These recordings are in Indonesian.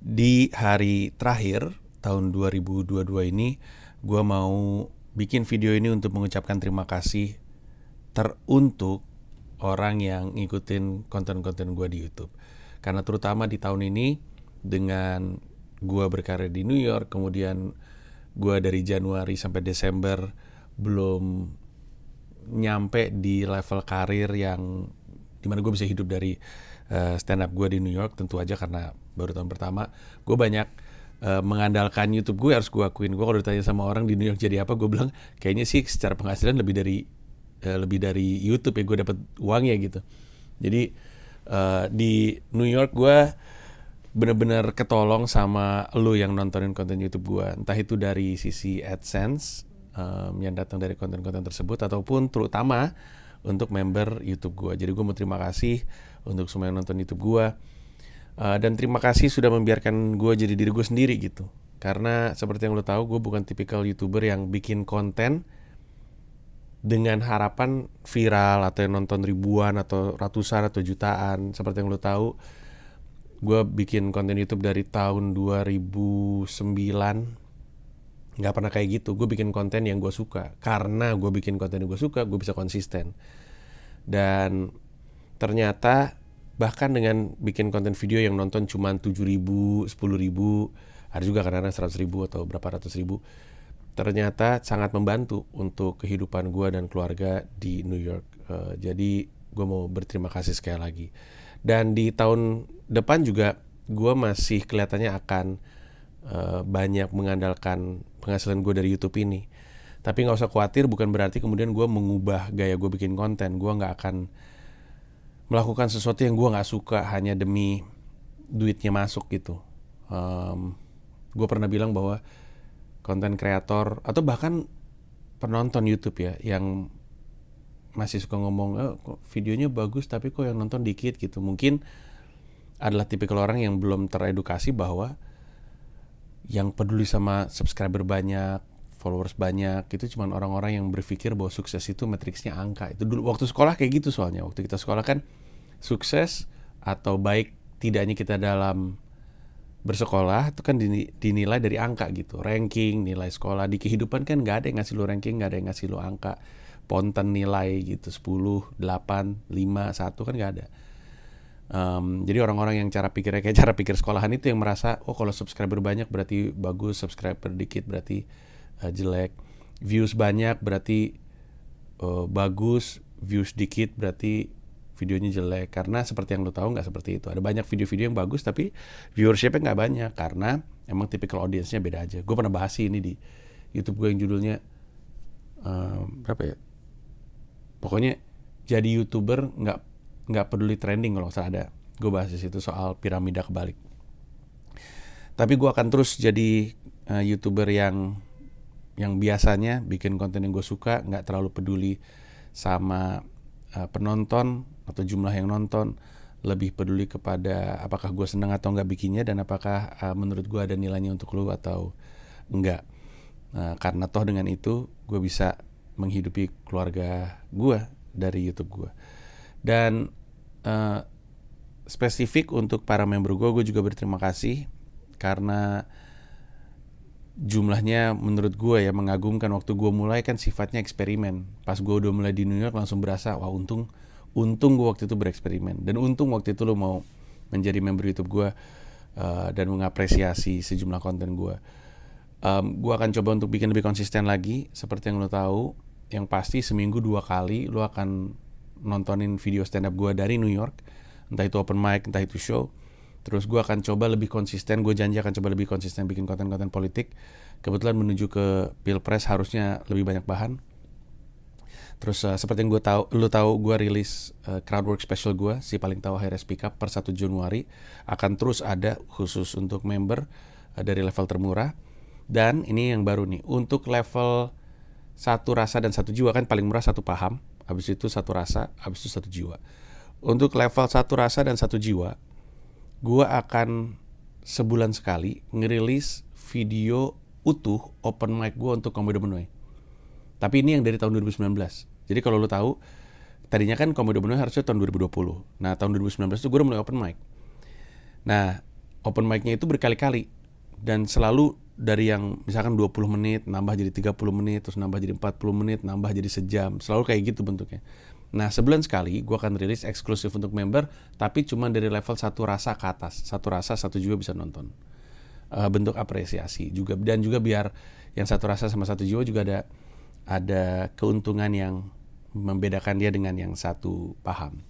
Di hari terakhir tahun 2022 ini, gue mau bikin video ini untuk mengucapkan terima kasih teruntuk orang yang ngikutin konten-konten gue di YouTube. Karena terutama di tahun ini, dengan gue berkarir di New York, kemudian gue dari Januari sampai Desember belum nyampe di level karir yang dimana gue bisa hidup dari stand up gue di New York. Tentu aja karena baru tahun pertama, gue banyak mengandalkan YouTube. Gue harus gue akuin, gue kalau ditanya sama orang di New York jadi apa, gue bilang kayaknya sih secara penghasilan lebih dari YouTube ya gue dapat uangnya gitu. Jadi di New York gue bener-bener ketolong sama lu yang nontonin konten YouTube gue, entah itu dari sisi AdSense yang datang dari konten-konten tersebut, ataupun terutama untuk member YouTube gue. Jadi gue mau terima kasih untuk semua yang nonton YouTube gue, dan terima kasih sudah membiarkan gue jadi diri gue sendiri gitu. Karena seperti yang lo tahu, gue bukan tipikal YouTuber yang bikin konten dengan harapan viral atau yang nonton ribuan atau ratusan atau jutaan. Seperti yang lo tahu, gue bikin konten YouTube dari tahun 2009, nggak pernah kayak gitu. Gue bikin konten yang gue suka. Karena gue bikin konten yang gue suka, gue bisa konsisten. Dan ternyata bahkan dengan bikin konten video yang nonton cuma 7.000, 10.000, ada juga kadang-kadang 100.000 atau berapa ratus ribu, ternyata sangat membantu untuk kehidupan gue dan keluarga di New York. Jadi gue mau berterima kasih sekali lagi. Dan di tahun depan juga gue masih kelihatannya akan banyak mengandalkan penghasilan gue dari YouTube ini. Tapi nggak usah khawatir, bukan berarti kemudian gue mengubah gaya gue bikin konten. Gue nggak akan melakukan sesuatu yang gue nggak suka hanya demi duitnya masuk gitu. Gue pernah bilang bahwa konten kreator atau bahkan penonton YouTube ya yang masih suka ngomong, kok videonya bagus tapi kok yang nonton dikit gitu, mungkin adalah tipikal orang yang belum teredukasi bahwa yang peduli sama subscriber banyak, followers banyak, itu cuma orang-orang yang berpikir bahwa sukses itu matriksnya angka. Itu dulu waktu sekolah kayak gitu, soalnya waktu kita sekolah kan sukses atau baik tidaknya kita dalam bersekolah itu kan dinilai dari angka gitu, ranking, nilai sekolah. Di kehidupan kan nggak ada yang ngasih lo ranking, nggak ada yang ngasih lo angka, ponten nilai gitu, 10, 8, 5, 1 kan nggak ada. Jadi orang-orang yang cara pikirnya kayak cara pikir sekolahan itu yang merasa, oh kalau subscriber banyak berarti bagus, subscriber dikit berarti jelek, views banyak berarti bagus, views dikit berarti videonya jelek. Karena seperti yang lo tahu, nggak seperti itu. Ada banyak video-video yang bagus tapi viewershipnya nggak banyak karena emang tipikal audiensnya beda aja. Gue pernah bahas ini di YouTube gue yang judulnya berapa ya? Pokoknya jadi YouTuber nggak peduli trending, kalau nggak salah ada. Gue bahas di situ soal piramida kebalik. Tapi gue akan terus jadi YouTuber yang biasanya bikin konten yang gue suka, nggak terlalu peduli sama penonton atau jumlah yang nonton, lebih peduli kepada apakah gue senang atau nggak bikinnya dan apakah menurut gue ada nilainya untuk lu atau enggak. Karena toh dengan itu gue bisa menghidupi keluarga gue dari YouTube gue. Dan spesifik untuk para member gue juga berterima kasih karena jumlahnya menurut gue ya mengagumkan. Waktu gue mulai kan sifatnya eksperimen. Pas gue udah mulai di New York langsung berasa, wah untung gue waktu itu bereksperimen. Dan untung waktu itu lo mau menjadi member YouTube gue dan mengapresiasi sejumlah konten gue. Gue akan coba untuk bikin lebih konsisten lagi. Seperti yang lo tahu, yang pasti seminggu 2 kali lo akan nontonin video stand up gue dari New York. Entah itu open mic, entah itu show. Terus gue akan coba lebih konsisten, gue janji akan coba lebih konsisten bikin konten-konten politik. Kebetulan menuju ke Pilpres harusnya lebih banyak bahan. Terus seperti yang lo tahu, gue rilis crowdwork special gue, si paling tahu akhirnya speak up, per 1 Januari. Akan terus ada khusus untuk member dari level termurah. Dan ini yang baru nih, untuk level 1 rasa dan 1 jiwa, kan paling murah 1 paham, habis itu 1 rasa, habis itu 1 jiwa. Untuk level 1 rasa dan 1 jiwa, gue akan sebulan sekali ngerilis video utuh open mic gue untuk Komodo Menuai. Tapi ini yang dari tahun 2019. Jadi kalau lo tahu, tadinya kan Komodo Menuai harusnya tahun 2020. Nah tahun 2019 itu gue udah mulai open mic. Nah open mic-nya itu berkali-kali. Dan selalu dari yang misalkan 20 menit, nambah jadi 30 menit, terus nambah jadi 40 menit, nambah jadi sejam. Selalu kayak gitu bentuknya. Nah, sebulan sekali gue akan rilis eksklusif untuk member, tapi cuma dari level 1 rasa ke atas. 1 rasa, 1 jiwa bisa nonton. Bentuk apresiasi juga. Dan juga biar yang 1 rasa sama 1 jiwa juga ada keuntungan yang membedakan dia dengan yang 1 paham.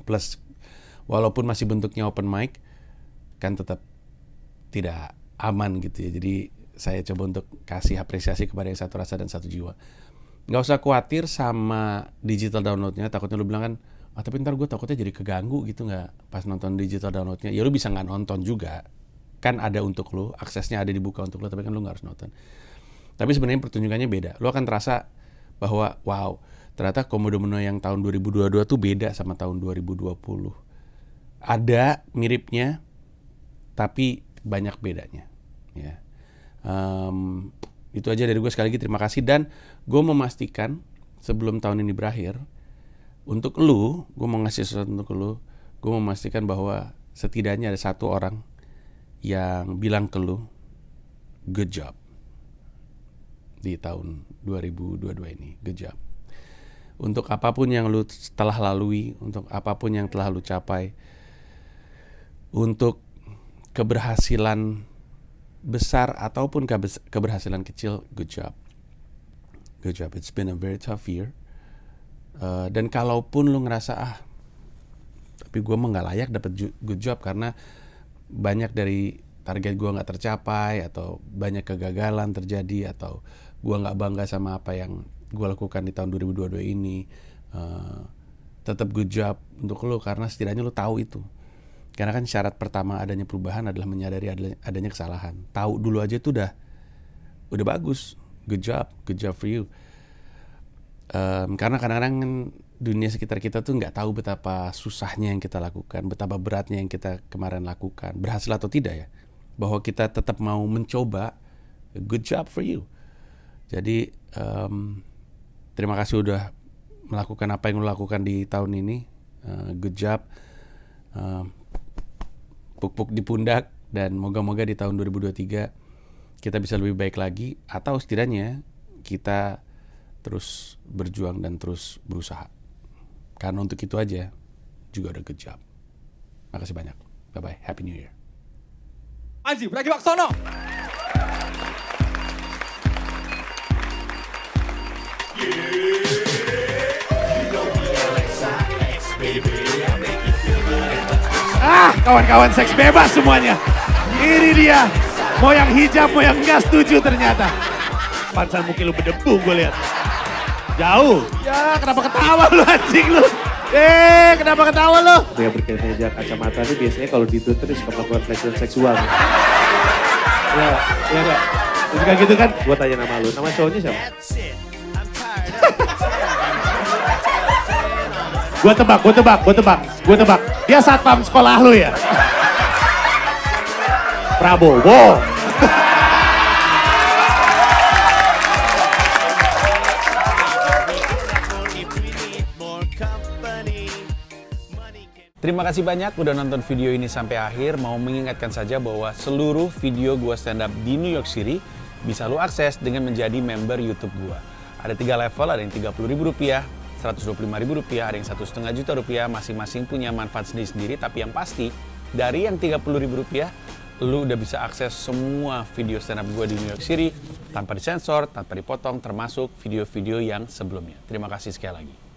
Plus, walaupun masih bentuknya open mic, kan tetap tidak aman gitu ya. Jadi saya coba untuk kasih apresiasi kepada yang 1 rasa dan 1 jiwa. Nggak usah khawatir sama digital downloadnya. Takutnya lu bilang kan, tapi ntar gue takutnya jadi keganggu gitu nggak pas nonton digital downloadnya. Ya lu bisa nggak nonton juga. Kan ada untuk lu, aksesnya ada dibuka untuk lu, tapi kan lu nggak harus nonton. Tapi sebenarnya pertunjukannya beda. Lu akan terasa bahwa wow, ternyata Komodo Mono yang tahun 2022 tuh beda sama tahun 2020. Ada miripnya, tapi banyak bedanya. Ya. Itu aja dari gue. Sekali lagi terima kasih. Dan gue memastikan sebelum tahun ini berakhir, untuk lu, gue mau ngasih sesuatu untuk lu. Gue memastikan bahwa setidaknya ada 1 orang yang bilang ke lu, good job di tahun 2022 ini. Good job. Untuk apapun yang lu telah lalui, untuk apapun yang telah lu capai, untuk keberhasilan besar ataupun keberhasilan kecil, good job. Good job. It's been a very tough year. Dan kalaupun lu ngerasa tapi gue mah nggak layak dapat good job karena banyak dari target gue nggak tercapai, atau banyak kegagalan terjadi, atau gue nggak bangga sama apa yang gue lakukan di tahun 2022 ini, tetap good job untuk lu, karena setidaknya lu tahu itu. Karena kan syarat pertama adanya perubahan adalah menyadari adanya kesalahan. Tahu dulu aja itu udah bagus. Good job for you. Karena kadang-kadang dunia sekitar kita tuh nggak tahu betapa susahnya yang kita lakukan, betapa beratnya yang kita kemarin lakukan, berhasil atau tidak ya. Bahwa kita tetap mau mencoba, good job for you. Jadi terima kasih udah melakukan apa yang lo lakukan di tahun ini. Good job. Puk-puk di pundak, dan moga-moga di tahun 2023 kita bisa lebih baik lagi, atau setidaknya kita terus berjuang dan terus berusaha. Karena untuk itu aja juga udah good job. Makasih banyak. Bye-bye. Happy New Year. Anji Pragiwaksono. Kawan-kawan seks bebas semuanya. Ini dia. Mau yang hijab, mau yang enggak setuju ternyata. Pansan mungkin lu berdebu gue lihat. Jauh. Ya kenapa ketawa lu anjing lu? Kenapa ketawa lu? Yang berkemeja kacamata itu biasanya kalau di Twitter suka melakukan pelecehan seksual. Ya enggak? Suka gitu kan? Gua tanya nama lu, nama cowoknya siapa? Gua tebak. Dia satpam sekolah lu ya? Prabowo. Terima kasih banyak udah nonton video ini sampai akhir. Mau mengingatkan saja bahwa seluruh video gua stand up di New York City bisa lu akses dengan menjadi member YouTube gua. Ada 3 level, ada yang Rp30.000, Rp125.000, ada yang Rp1,5 juta, masing-masing punya manfaat sendiri-sendiri. Tapi yang pasti, dari yang Rp30.000, lu udah bisa akses semua video stand up gua di New York City tanpa disensor, tanpa dipotong, termasuk video-video yang sebelumnya. Terima kasih sekali lagi.